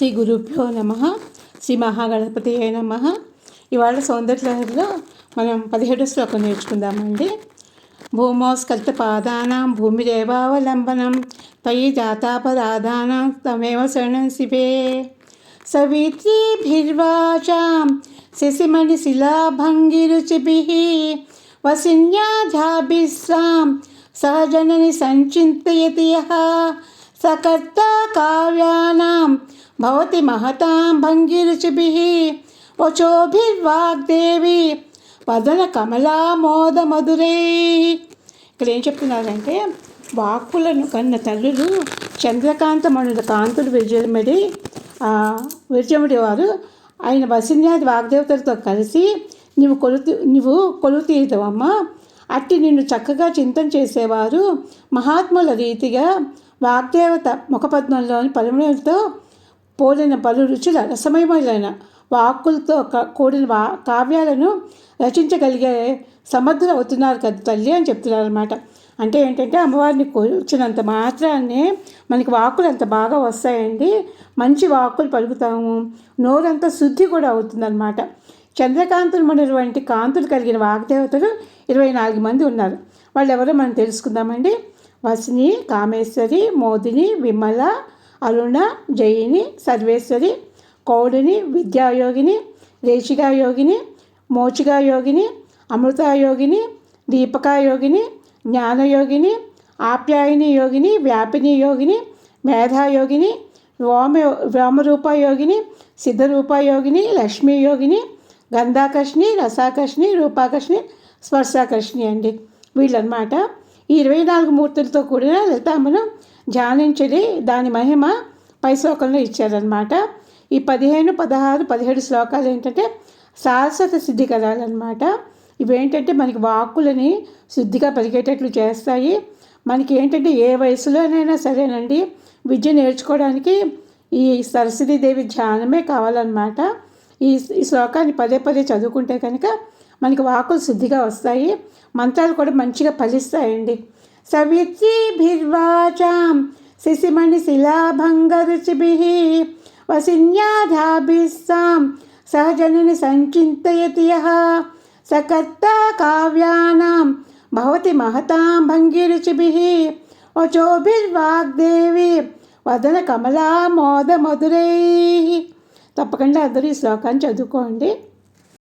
శ్రీ గురుభ్యో నమ. శ్రీ మహాగణపతి అయి నమ. ఇవాళ సౌందర్యలహరిలో మనం 17వ శ్లోకం నేర్చుకుందామండి. భూమోస్కల్త పాదానాం భూమిరేవావలంబనం త్వయి జాతాపరాధానాం త్వమేవ శరణం శివే. సవిత్రీభిర్వాచాం శశిమణిశిలాభంగిరుచిభిః వసిన్యాధాభిస్సాం సహజనని సంచింతయతి యః సకర్తా కావ్యానాం భవతి మహతాం భంగిరుచిభిః వచోభిర్వాగ్దేవి వదన కమలామోదమధురై. ఇక్కడ ఏం చెప్తున్నారంటే, వాక్కులను కన్న తల్లులు చంద్రకాంతమణుల కాంతులు విరజముడి వారు ఆయన వసిన్యాది వాగ్దేవతలతో కలిసి నువ్వు కొలువు తీరుతావమ్మా. అట్టి నిన్ను చక్కగా చింతన చేసేవారు మహాత్ముల రీతిగా వాగ్దేవత ముఖపద్మంలోని పలుములతో పోలిన పలు రుచుల రసమయమైన వాక్కులతో కూడిన కావ్యాలను రచించగలిగే సమర్థులు అవుతున్నారు కదా తల్లి అని చెప్తున్నారు అనమాట. అంటే ఏంటంటే, అమ్మవారిని కూర్చున్నంత మాత్రాన్నే మనకి వాక్కులు అంత బాగా వస్తాయండి. మంచి వాక్కులు పలుకుతాము, నోరంతా శుద్ధి కూడా అవుతుందన్నమాట. చంద్రకాంతులు మనరు వంటి కాంతులు కలిగిన వాగ్దేవతలు 24 మంది ఉన్నారు. వాళ్ళు ఎవరో మనం తెలుసుకుందామండి. వసిని, కామేశ్వరి, మోదిని, విమల, అరుణ, జయిని, సర్వేశ్వరి, కౌడిని, విద్యాయోగిని, రేషికాయోగిని, మోచికాయోగిని, అమృతాయోగిని, దీపకాయోగిని, జ్ఞానయోగిని, ఆప్యాయని యోగిని, వ్యాపిని యోగిని, మేధాయోగిని, వ్యోమరూపయోగిని, సిద్ధరూపయోగిని, లక్ష్మీయోగిని, గంధాకర్షిణి, రసాకర్షిణి, రూపాకర్షిణి, స్పర్శాకర్షిణి అండి. వీళ్ళనమాట ఈ 24 మూర్తులతో కూడిన లలితాంబను ధ్యానించడి దాని మహిమ పై శ్లోకంలో ఇచ్చారనమాట. ఈ 15, 16, 17 శ్లోకాలు ఏంటంటే శాశ్వత సిద్ధికరాలన్నమాట. ఇవేంటంటే మనకి వాక్కులని శుద్ధిగా పలికేటట్లు చేస్తాయి. మనకి ఏంటంటే ఏ వయసులోనైనా సరేనండి విద్య నేర్చుకోవడానికి ఈ సరస్వతీదేవి ధ్యానమే కావాలన్నమాట. ఈ శ్లోకాన్ని పదే పదే చదువుకుంటే కనుక మనకి వాక్కులు శుద్ధిగా వస్తాయి, మంత్రాలు కూడా మంచిగా ఫలిస్తాయండి. సవిత్రీభిర్వాచాం శశిమణిశిలాభంగరుచిభిః వసిన్యాధాభిస్సాం సహజనని సంచింతయతి యః సకర్తా కావ్యానాం భవతి మహతాం భంగిరుచిభిః వచోభిర్వాగ్దేవి వదన కమలామోదమధురై. తప్పకుండా అందరూ ఈ శ్లోకాన్ని చదువుకోండి.